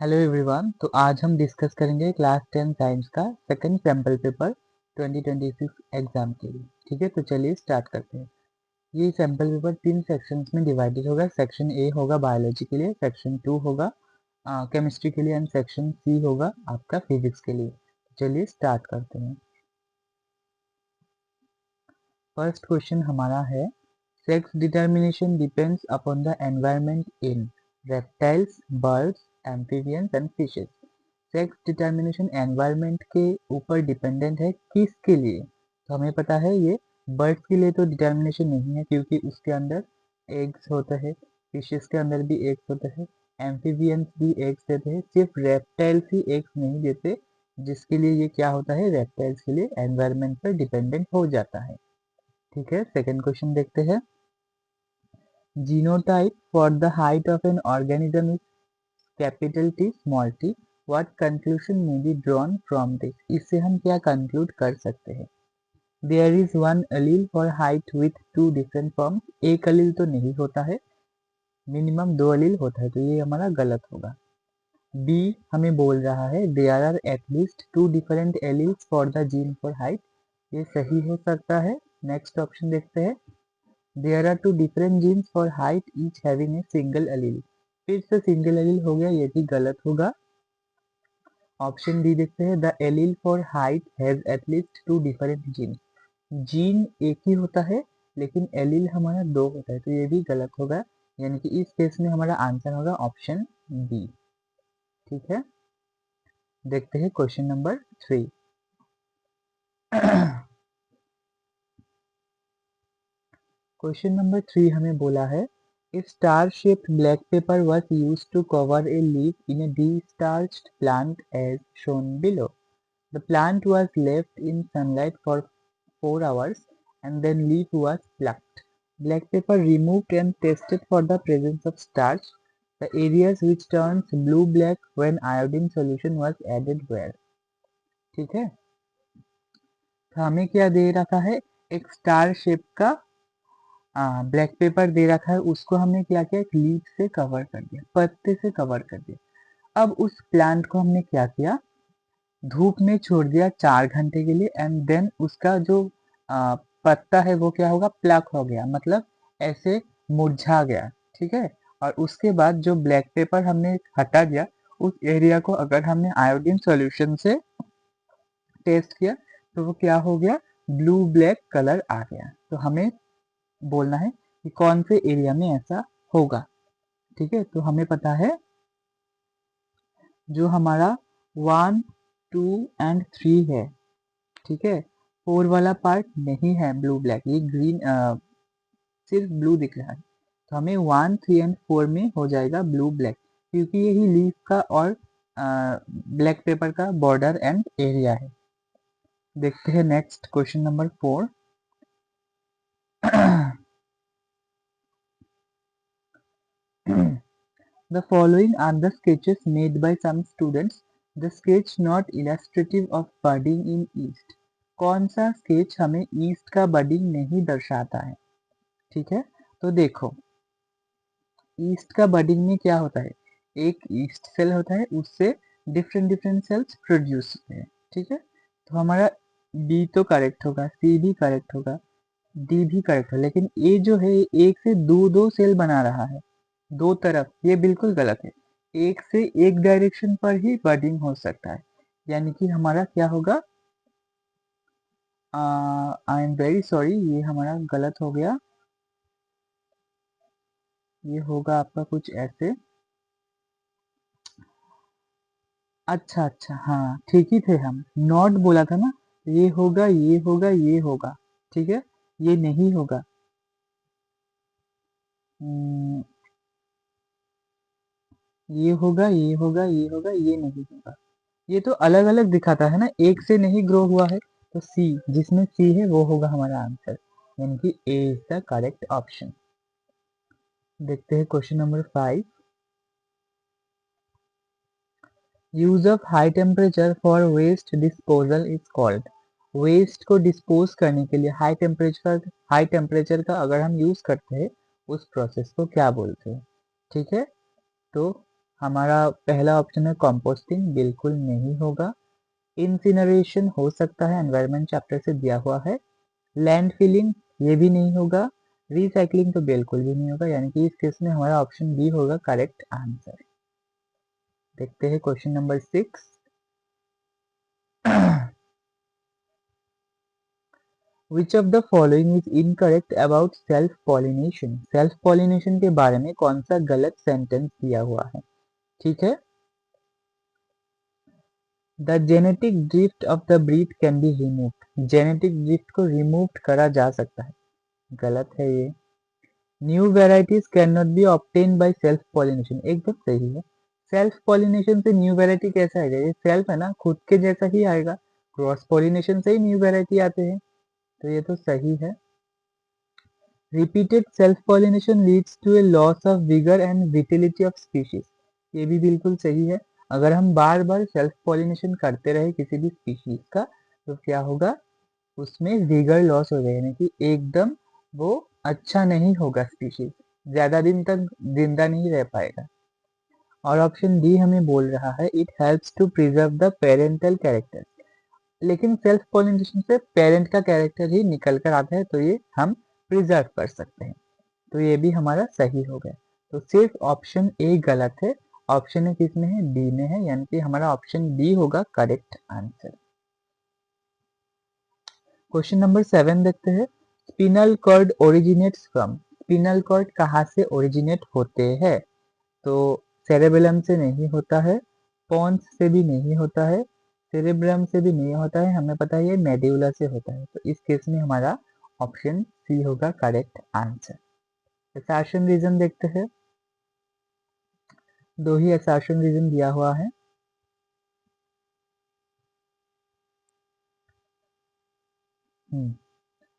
Hello everyone. तो आज हम डिस्कस करेंगे क्लास 10 साइंस का सेकंड सैम्पल पेपर 2026 एग्जाम के लिए। ठीक है, तो चलिए स्टार्ट करते हैं। ये सैम्पल पेपर 3 सेक्शंस में डिवाइडेड होगा। सेक्शन ए होगा बायोलॉजी के लिए, सेक्शन 2 होगा केमिस्ट्री के लिए एंड सेक्शन सी होगा आपका फिजिक्स के लिए। चलिए स्टार्ट करते हैं। फर्स्ट क्वेश्चन हमारा है, sex determination depends upon the environment in reptiles, birds, amphibians and fishes. Sex determination environment के ऊपर डिपेंडेंट है, किसके लिए? तो हमें पता है ये बर्ड्स के लिए तो डिटर्मिनेशन नहीं है क्योंकि उसके अंदर एग्स होते हैं, फिशेस के अंदर भी एग्स होते हैं, एम्फीबियंस भी एग्स देते हैं, सिर्फ रेप्टाइल्स ही एग्स नहीं देते, जिसके लिए ये क्या होता है, रेप्टाइल्स के लिए एनवायरनमेंट पर डिपेंडेंट हो जाता है। ठीक है, सेकेंड क्वेश्चन देखते हैं। Genotype for the height of an organism is capital T small T. What conclusion may be drawn from this? इससे हम क्या कंक्लूड कर सकते हैं? There is one allele for height with two different forms. एक allele तो नहीं होता है, मिनिमम 2 अलील होता है, तो ये हमारा गलत होगा। बी हमें बोल रहा है there are at least 2 different alleles for the gene for height. ये सही हो सकता है। नेक्स्ट ऑप्शन देखते हैं। There are 2 different genes for height each having a single allele. फिर से सिंगल अलील हो गया, ये भी गलत होगा। ऑप्शन डी देखते हैं। The allele for height has at least 2 different gene. Gene एक ही होता है लेकिन एलील हमारा 2 होता है, तो ये भी गलत होगा। यानी कि इस केस में हमारा आंसर होगा ऑप्शन बी। ठीक है, देखते हैं क्वेश्चन नंबर 3। क्वेश्चन नंबर 3 हमें बोला है, A star-shaped black paper was used to cover a leaf in a de-starched plant as shown below. The plant was left in sunlight for 4 hours and then leaf was plucked. Black paper removed and tested for the presence of starch. The areas which turns blue-black when iodine solution was added were. ठीक है, तो हमें क्या दे रखा है, एक star shape का black pepper दे रखा है, उसको हमने क्या किया, एक लीफ से कवर कर दिया, पत्ते से कवर कर दिया। अब उस प्लांट को हमने क्या किया, धूप में छोड़ दिया 4 घंटे के लिए एंड देन उसका जो पत्ता है वो क्या होगा, प्लक हो गया, मतलब ऐसे मुरझा गया। ठीक है, और उसके बाद जो ब्लैक पेपर हमने हटा दिया, उस एरिया को अगर हमने आयोडीन सॉल्यूशन से टेस्ट किया तो वो क्या हो गया, ब्लू ब्लैक कलर आ गया। तो हमें बोलना है कि कौन से एरिया में ऐसा होगा। ठीक है, तो हमें पता है जो हमारा 1, 2 एंड 3 है, ठीक है, 4 वाला पार्ट नहीं है ब्लू ब्लैक, ये ग्रीन सिर्फ ब्लू दिख रहा है, तो हमें 1, 3 एंड 4 में हो जाएगा ब्लू ब्लैक, क्योंकि यही लीफ का और ब्लैक पेपर का बॉर्डर एंड एरिया है। देखते हैं next question number 4। The following are the sketches made by some students. The sketch not illustrative of budding in east. कौन सा स्केच हमें ईस्ट का बडिंग नहीं दर्शाता है? ठीक है, तो देखो ईस्ट का बडिंग में क्या होता है, एक ईस्ट सेल होता है, उससे डिफरेंट डिफरेंट सेल्स प्रोड्यूस होते हैं। ठीक है, तो हमारा बी तो करेक्ट होगा, सी भी करेक्ट होगा, डी भी करेक्ट है, लेकिन ए जो है एक से दो दो सेल बना रहा है, दो तरफ, ये बिल्कुल गलत है। एक से एक डायरेक्शन पर ही बडिंग हो सकता है, यानी कि हमारा क्या होगा, आई एम वेरी सॉरी, ये हमारा गलत हो गया। ये होगा आपका कुछ ऐसे, अच्छा अच्छा, हाँ ठीक ही थे हम, नॉट बोला था ना, ये होगा ये होगा ये होगा। ठीक है, ये नहीं होगा। ये होगा ये होगा ये होगा, ये नहीं होगा। ये तो अलग अलग दिखाता है ना, एक से नहीं ग्रो हुआ है, तो सी, जिसमें सी है वो होगा हमारा आंसर, यानी कि A is the correct option. देखते हैं question number 5। Use of high temperature for waste disposal is called. Waste को डिस्पोज करने के लिए हाई टेम्परेचर का अगर हम यूज करते हैं, उस प्रोसेस को क्या बोलते हैं? ठीक है, तो हमारा पहला ऑप्शन है कंपोस्टिंग, बिल्कुल नहीं होगा। इंसिनरेशन हो सकता है, एनवायरनमेंट चैप्टर से दिया हुआ है। लैंड फिलिंग, ये भी नहीं होगा। रिसाइकलिंग तो बिल्कुल भी नहीं होगा, यानी कि इस केस में हमारा ऑप्शन बी होगा करेक्ट आंसर। देखते हैं question number 6। Which of the following is incorrect about self pollination? Self pollination के बारे में कौन सा गलत सेंटेंस दिया हुआ है? ठीक है। The genetic drift of the breed can be removed, genetic drift को रिमूव करा जा सकता है, गलत है ये। New varieties can not be obtain by self pollination, एकदम सही है। सेल्फ पॉलिनेशन से न्यू वेराइटी कैसे आएगा? ये सेल्फ है ना, खुद के जैसा ही आएगा। क्रॉस पॉलिनेशन से ही न्यू वेराइटी आते हैं, तो ये तो सही है। Repeated self-pollination leads to a loss of vigor and vitality of species. ये भी बिल्कुल सही है। अगर हम बार बार सेल्फ पॉलिनेशन करते रहे किसी भी स्पीशीज का, तो क्या होगा? उसमें विगर लॉस हो जाएगा, यानी कि एकदम वो अच्छा नहीं होगा, स्पीशीज ज्यादा दिन तक जिंदा नहीं रह पाएगा। और ऑप्शन डी हमें बोल रहा है it helps to preserve the parental character, लेकिन सेल्फ पॉलिनेशन से पेरेंट का कैरेक्टर ही निकल कर आता है, तो ये हम प्रिजर्व कर सकते हैं, तो ये भी हमारा सही हो गया। तो सिर्फ ऑप्शन ए गलत है, ऑप्शन ए किस में है? डी में है, यानी कि हमारा ऑप्शन डी होगा करेक्ट आंसर। क्वेश्चन नंबर 7 देखते हैं। Spinal cord originates from, spinal cord कहाँ से ओरिजिनेट होते हैं? तो सेरेबेलम से नहीं होता है, पॉन्स से भी नहीं होता है, सेरेब्रम से भी नहीं होता है, हमें पता है ये मेड्यूला से होता है, तो इस केस में हमारा ऑप्शन सी होगा करेक्ट आंसर। असर्शन रीजन देखते हैं, दो ही असर्शन रीजन दिया हुआ है।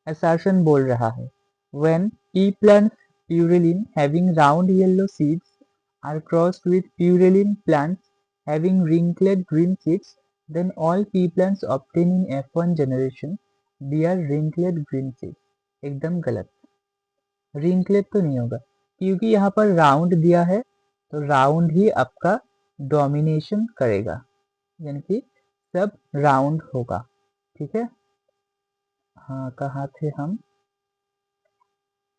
असर्शन बोल रहा है when pea plants purulin having round yellow seeds are crossed with purulin plants having wrinkled green seeds, then all pea plants obtained in F1 generation bear wrinkled green seeds. एकदम गलत, wrinkled तो नहीं होगा, क्योंकि यहाँ पर राउंड दिया है, तो राउंड ही आपका डोमिनेशन करेगा, यानी कि सब राउंड होगा। ठीक है, हाँ कहाँ थे हम?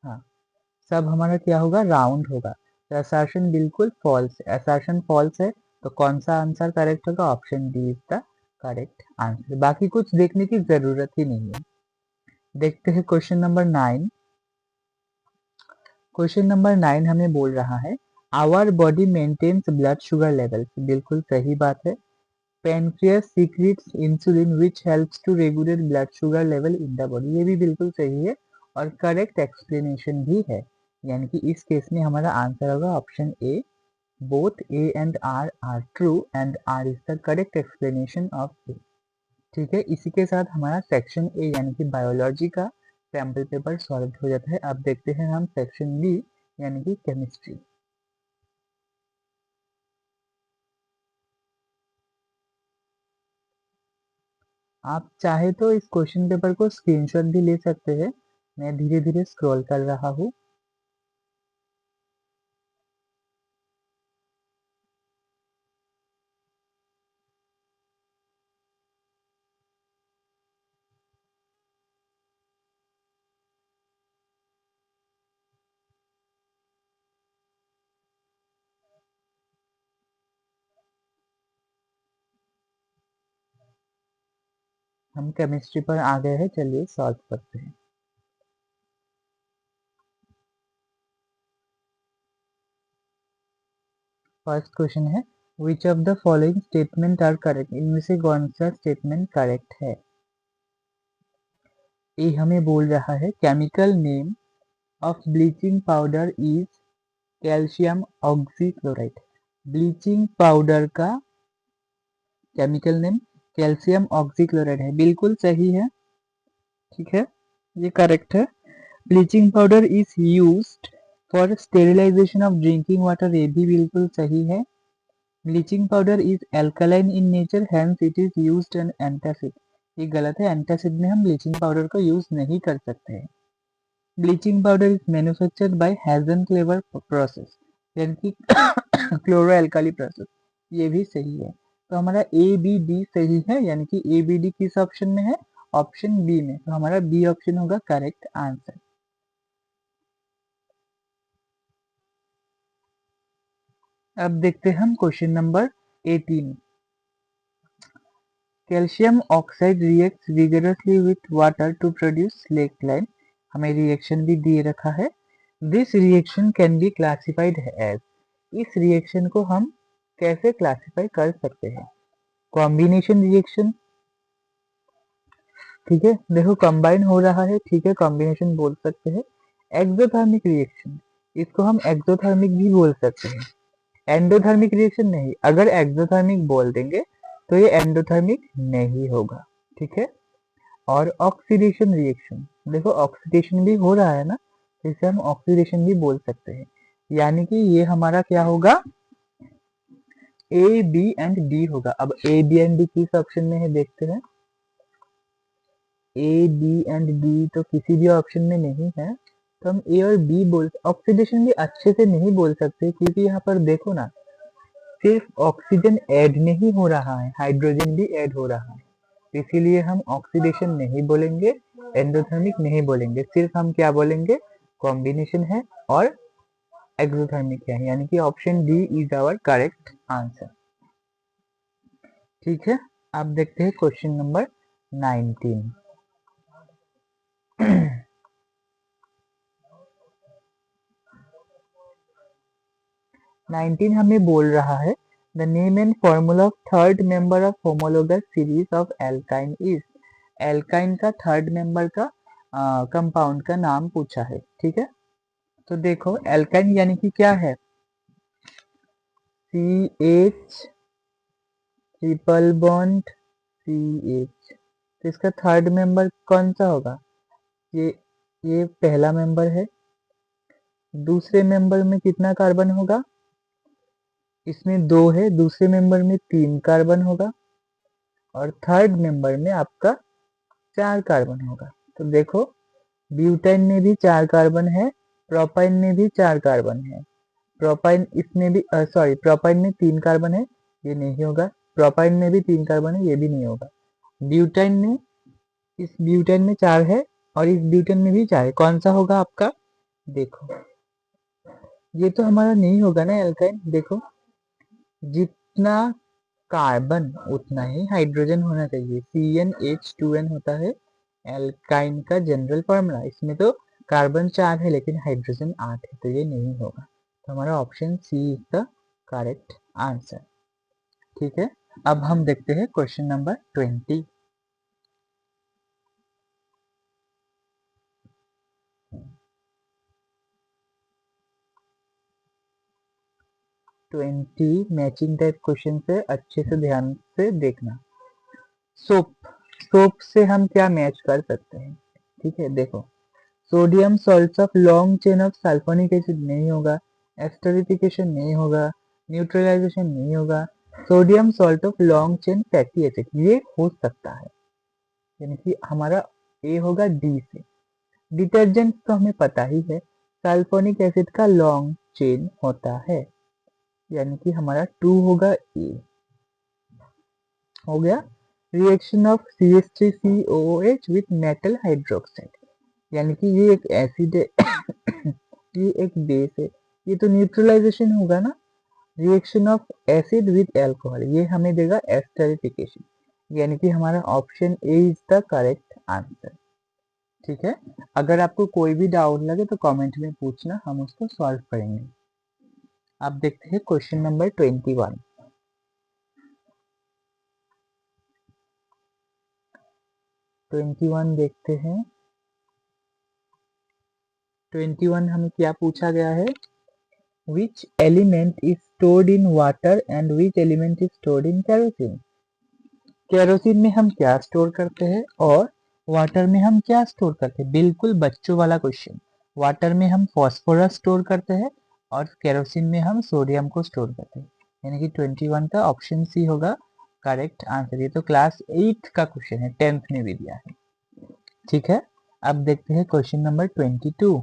हाँ, सब हमारा क्या होगा? राउंड होगा। तो असर्शन बिल्कुल फॉल्स है, असर्शन फॉल्स है, तो कौन सा आंसर करेक्ट होगा? Option D is the correct answer. बाकी कुछ देखने की जरूरत ही नहीं है। देखते हैं क्वेश्चन नंबर 9। क्वेश्चन नंबर 9 हमें बोल रहा है our body maintains blood sugar level, बिल्कुल सही बात है। Pancreas secretes insulin which helps to regulate blood sugar level in the body, ये भी बिल्कुल सही है और करेक्ट एक्सप्लेनेशन भी है, यानी कि इस केस में हमारा आंसर होगा option A. Both A and R are true and R is the correct explanation of A. ठीक है, इसी के साथ हमारा सेक्शन ए यानी कि बायोलॉजी का सैम्पल पेपर सॉल्व हो जाता है। अब देखते हैं हम सेक्शन बी यानी कि केमिस्ट्री। आप चाहे तो इस क्वेश्चन पेपर को स्क्रीनशॉट भी ले सकते हैं, मैं धीरे धीरे स्क्रॉल कर रहा हूँ। हम केमिस्ट्री पर आ गए हैं, चलिए सॉल्व करते हैं। फर्स्ट क्वेश्चन है which of the following statement are correct, इनमें से कौन सा स्टेटमेंट करेक्ट है? ए हमें बोल रहा है chemical name of bleaching powder is calcium oxychloride, bleaching powder का केमिकल नेम कैल्शियम ऑक्सीक्लोराइड है, बिल्कुल सही है। ठीक है, ये करेक्ट है। Bleaching powder is used for sterilization of drinking water, ये भी बिल्कुल सही है। Bleaching powder is alkaline in nature hence it is used an antacid, ये गलत है, एंटासिड में हम ब्लीचिंग पाउडर को यूज नहीं कर सकते हैं। Bleaching powder is manufactured by Hasenclever process, यानी कि क्लोरो एल्काली प्रोसेस, ये भी सही है। तो हमारा ए बी डी सही है, यानी कि ए बी डी किस ऑप्शन में है? ऑप्शन बी में। तो हमारा बी ऑप्शन होगा करेक्ट आंसर। अब देखते हैं हम question number 18। Calcium oxide reacts vigorously with water to produce slaked lime. हमें रिएक्शन भी दिए रखा है। This reaction can be classified as, इस रिएक्शन को हम कैसे क्लासिफाई कर सकते हैं? कॉम्बिनेशन रिएक्शन, ठीक है, देखो कंबाइन हो रहा है, ठीक है, कॉम्बिनेशन बोल सकते हैं। एक्सोथर्मिक रिएक्शन, इसको हम एक्सोथर्मिक भी बोल सकते हैं। एंडोथर्मिक रिएक्शन नहीं, अगर एक्सोथर्मिक बोल देंगे तो ये एंडोथर्मिक नहीं होगा, ठीक है। और ऑक्सीडेशन रिएक्शन, देखो ऑक्सीडेशन भी हो रहा है ना, तो इसे हम ऑक्सीडेशन भी बोल सकते हैं। यानी कि ये हमारा क्या होगा? ए बी एंड डी होगा। अब ए बी एंड डी किस ऑप्शन में है देखते हैं। ए बी एंड डी तो किसी भी ऑप्शन में नहीं है, तो हम ए और बी बोल, ऑक्सीडेशन भी अच्छे से नहीं बोल सकते, क्योंकि यहाँ पर देखो ना, सिर्फ ऑक्सीजन ऐड नहीं हो रहा है, हाइड्रोजन भी ऐड हो रहा है, इसीलिए हम ऑक्सीडेशन नहीं बोलेंगे, एंडोथर्मिक नहीं बोलेंगे, सिर्फ हम क्या बोलेंगे? कॉम्बिनेशन है और एक्सोथर्मिक है, यानी कि option D is our correct answer. ठीक है, अब देखते हैं क्वेश्चन नंबर 19। 19 हमें बोल रहा है the name and formula of third member of homologous series of alkyne is. Alkyne का थर्ड मेंबर का कंपाउंड का नाम पूछा है, ठीक है। तो देखो एल्काइन यानी कि क्या है? CH triple bond CH। तो इसका थर्ड मेंबर कौन सा होगा? ये ये पहला मेंबर है। दूसरे मेंबर में कितना कार्बन होगा? इसमें 2 है, दूसरे मेंबर में 3 कार्बन होगा और थर्ड मेंबर में आपका 4 कार्बन होगा। तो देखो ब्यूटेन में भी 4 कार्बन है, प्रोपाइन में भी 4 कार्बन है, प्रोपाइन इसमें भी प्रोपाइन में 3 कार्बन है, ये नहीं होगा। प्रोपाइन में भी 3 कार्बन है, ये भी नहीं होगा। ब्यूटेन में, इस ब्यूटेन में 4 है और इस ब्यूटेन में भी 4 है, कौन सा होगा आपका? देखो ये तो हमारा नहीं होगा ना एल्काइन। देखो जितना कार्बन उतना ही हाइड्रोजन होना चाहिए, CnH2n होता है एल्काइन का जनरल फॉर्मूला। इसमें तो कार्बन 4 है लेकिन हाइड्रोजन 8 है, तो ये नहीं होगा। तो हमारा option C is the correct answer. ठीक है, अब हम देखते हैं question number 20। Matching type question से अच्छे से ध्यान से देखना। सोप, सोप से हम क्या मैच कर सकते हैं? ठीक है, देखो sodium salts of long chain of sulphonic acid नहीं होगा, एस्टरिफिकेशन नहीं होगा, न्यूट्रलाइजेशन नहीं होगा। Sodium salt of long chain fatty acid ये हो सकता है, यानी कि हमारा ए होगा डी से। डिटर्जेंट तो हमें पता ही है, सल्फोनिक एसिड का लॉन्ग चेन होता है, यानी कि हमारा 2 होगा ए। हो गया। Reaction of CH3COOH with metal hydroxide, यानी कि ये एक एसिड है ये एक बेस है, ये तो न्यूट्रलाइजेशन होगा ना। Reaction of acid with alcohol ये हमें देगा एस्टरिफिकेशन, यानी कि हमारा option A is the correct answer. ठीक है, अगर आपको कोई भी डाउट लगे तो कमेंट में पूछना, हम उसको सॉल्व करेंगे। अब देखते हैं क्वेश्चन नंबर 21। 21 देखते हैं। 21 हमें क्या पूछा गया है? Which element is stored in water and which element is stored in kerosene? Kerosene में हम क्या स्टोर करते हैं और वाटर में हम क्या स्टोर करते हैं? बिल्कुल बच्चों वाला क्वेश्चन। वाटर में हम फॉस्फोरस स्टोर करते हैं और केरोसिन में हम सोडियम को स्टोर करते हैं, यानी कि 21 का ऑप्शन सी होगा करेक्ट आंसर। ये तो क्लास 8 का क्वेश्चन है, 10th में भी दिया है। ठीक है, अब देखते हैं क्वेश्चन नंबर 22।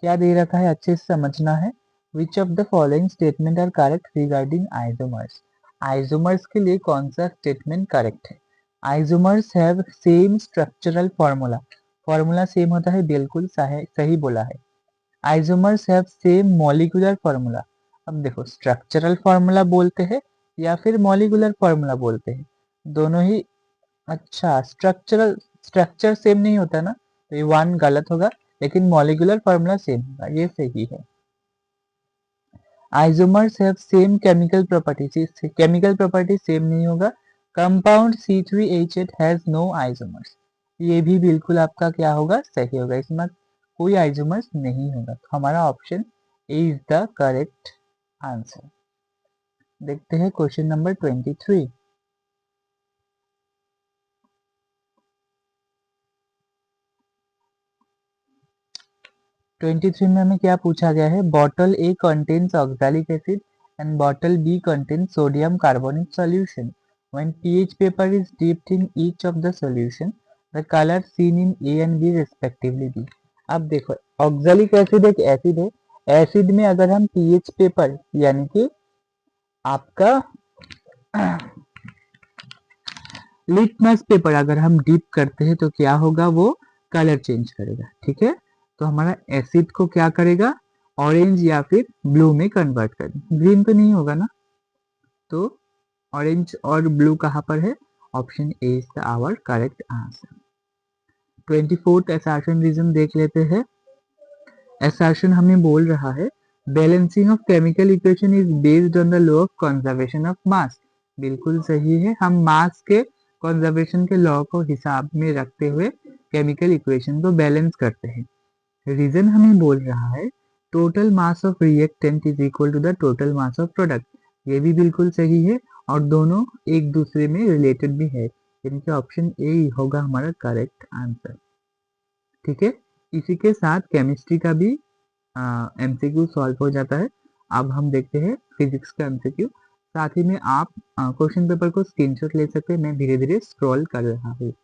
क्या दे रखा है अच्छे से समझना है। Which of the following statement are correct regarding isomers. Isomers के लिए कौन सा स्टेटमेंट करेक्ट है। Isomers have same structural formula. Formula same होता है, बिल्कुल सही बोला है। Isomers have same molecular formula. अब देखो स्ट्रक्चरल फॉर्मूला बोलते हैं या फिर मॉलिक्यूलर फॉर्मूला बोलते हैं, दोनों ही। अच्छा, स्ट्रक्चर सेम नहीं होता ना, तो ये वन गलत होगा, लेकिन मॉलिक्यूलर फॉर्मूला सेम होगा, ये सही है। Isomers have same chemical properties. Chemical property same नहीं होगा। Compound C3H8 has no isomers. ये भी बिल्कुल आपका क्या होगा, सही होगा, इसमें कोई आइसोमर्स नहीं होगा, तो हमारा option A is the correct answer. देखते हैं क्वेश्चन नंबर 23। 23 में हमें क्या पूछा गया है। Bottle A contains oxalic acid and bottle B contains sodium carbonate solution. When pH paper is dipped in each of the solution, the color seen in A and B respectively be। अब देखो oxalic acid एक acid है। Acid में अगर हम pH paper यानी कि आपका लिटमस पेपर अगर हम डिप करते हैं तो क्या होगा, वो कलर चेंज करेगा। ठीक है, तो हमारा एसिड को क्या करेगा, ऑरेंज या फिर ब्लू में कन्वर्ट कर देगा। ग्रीन तो नहीं होगा ना, तो ऑरेंज और ब्लू कहाँ पर है, option A is our correct answer. 24th assertion reason देख लेते हैं। असर्शन हमें बोल रहा है balancing of chemical equation is based on the law of conservation of mass. बिल्कुल सही है, हम मास के कंजर्वेशन के लॉ को हिसाब में रखते हुए केमिकल इक्वेशन को बैलेंस करते हैं। रीजन हमें बोल रहा है total mass of reactant is equal to the total mass of product. ये भी बिल्कुल सही है और दोनों एक दूसरे में रिलेटेड भी है, यानी कि ऑप्शन ए होगा हमारा करेक्ट आंसर। ठीक है, इसी के साथ केमिस्ट्री का भी एमसीक्यू सॉल्व हो जाता है। अब हम देखते हैं फिजिक्स का एमसीक्यू। साथ ही में आप क्वेश्चन पेपर को स्क्रीनशॉट ले सकते हैं, मैं धीरे धीरे स्क्रॉल कर रहा हूँ।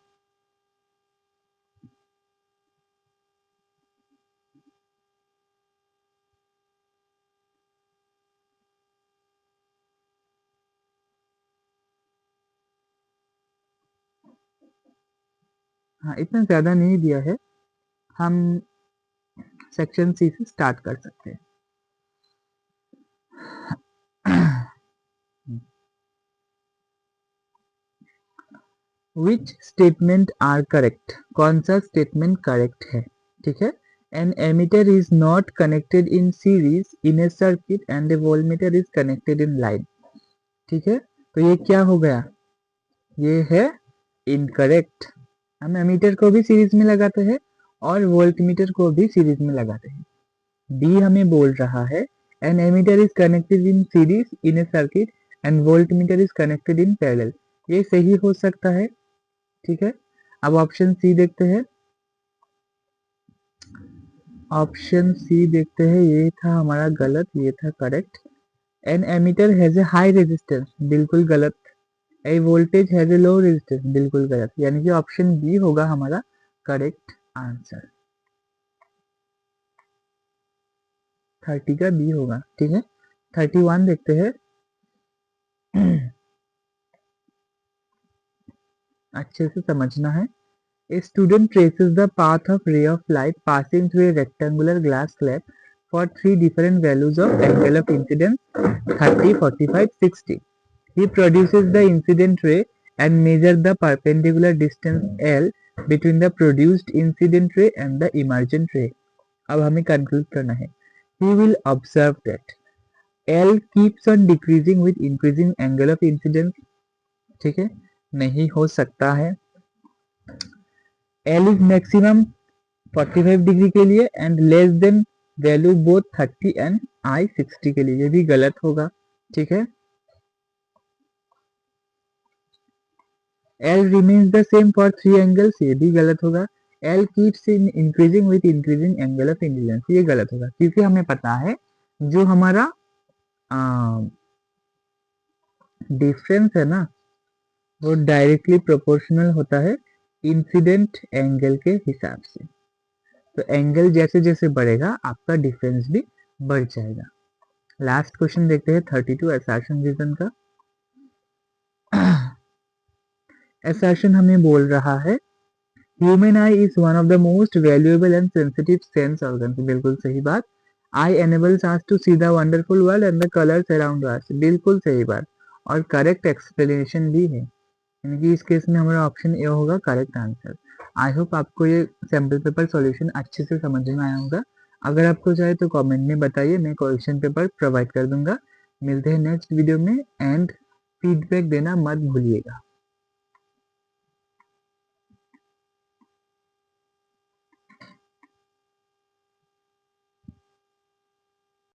हाँ, इतना ज्यादा नहीं दिया है, हम सेक्शन सी से स्टार्ट कर सकते हैं। Which statement are correct. कौन सा स्टेटमेंट करेक्ट है। ठीक है, an ammeter is not connected in series in a circuit and a voltmeter is connected in line. ठीक है, तो ये क्या हो गया, ये है इनकरेक्ट। हम एमीटर को भी सीरीज में लगाते हैं और वोल्टमीटर को भी सीरीज में लगाते हैं। बी हमें बोल रहा है an ammeter is connected in series in a circuit and voltmeter is connected in parallel. ये सही हो सकता है। ठीक है, अब ऑप्शन सी देखते हैं। ऑप्शन सी देखते हैं, ये था हमारा गलत, ये था correct. An ammeter has a high resistance, बिल्कुल गलत। A voltage has a low resistance, बिल्कुल गलत, यानी कि ऑप्शन बी होगा हमारा करेक्ट आंसर। 30 का बी होगा। ठीक है, 31 देखते हैं। अच्छे से समझना है। A student traces the path of ray of light passing through a rectangular glass slab for three different values of angle of incidence 30, 45, 60. He produces the incident ray and measures the perpendicular distance L between the produced incident ray and the emergent ray. अब हमें conclude करना है। He will observe that L keeps on decreasing with increasing angle of incidence. ठीक है, नहीं हो सकता है। L is maximum 45 डिग्री के लिए and less than value both 30 and I 60 के लिए, ये भी गलत होगा। ठीक है, L remains the same for three angles, ये भी गलत होगा। L keeps in increasing with increasing angle of incidence, ये गलत होगा, क्योंकि हमें पता है जो हमारा डिफरेंस है ना, वो डायरेक्टली प्रोपोर्शनल होता है इंसिडेंट एंगल के हिसाब से। तो एंगल जैसे जैसे बढ़ेगा आपका डिफरेंस भी बढ़ जाएगा। लास्ट क्वेश्चन देखते हैं 32 असर्शन रीजन का। असर्शन हमें बोल रहा है human eye is one of the most valuable and sensitive sense organ. बिल्कुल सही बात। Eye enables us to see the wonderful world and the colours around us. बिल्कुल सही बात और करेक्ट एक्सप्लेनेशन भी है, यानी कि इस केस में हमारा ऑप्शन ए होगा करेक्ट आंसर। आई होप आपको ये सैम्पल पेपर सॉल्यूशन अच्छे से समझ में आया होगा। अगर आपको चाहे तो कमेंट में बताइए, मैं क्वेश्चन पेपर प्रोवाइड कर दूंगा। मिलते हैं नेक्स्ट वीडियो में एंड फीडबैक देना मत भूलिएगा।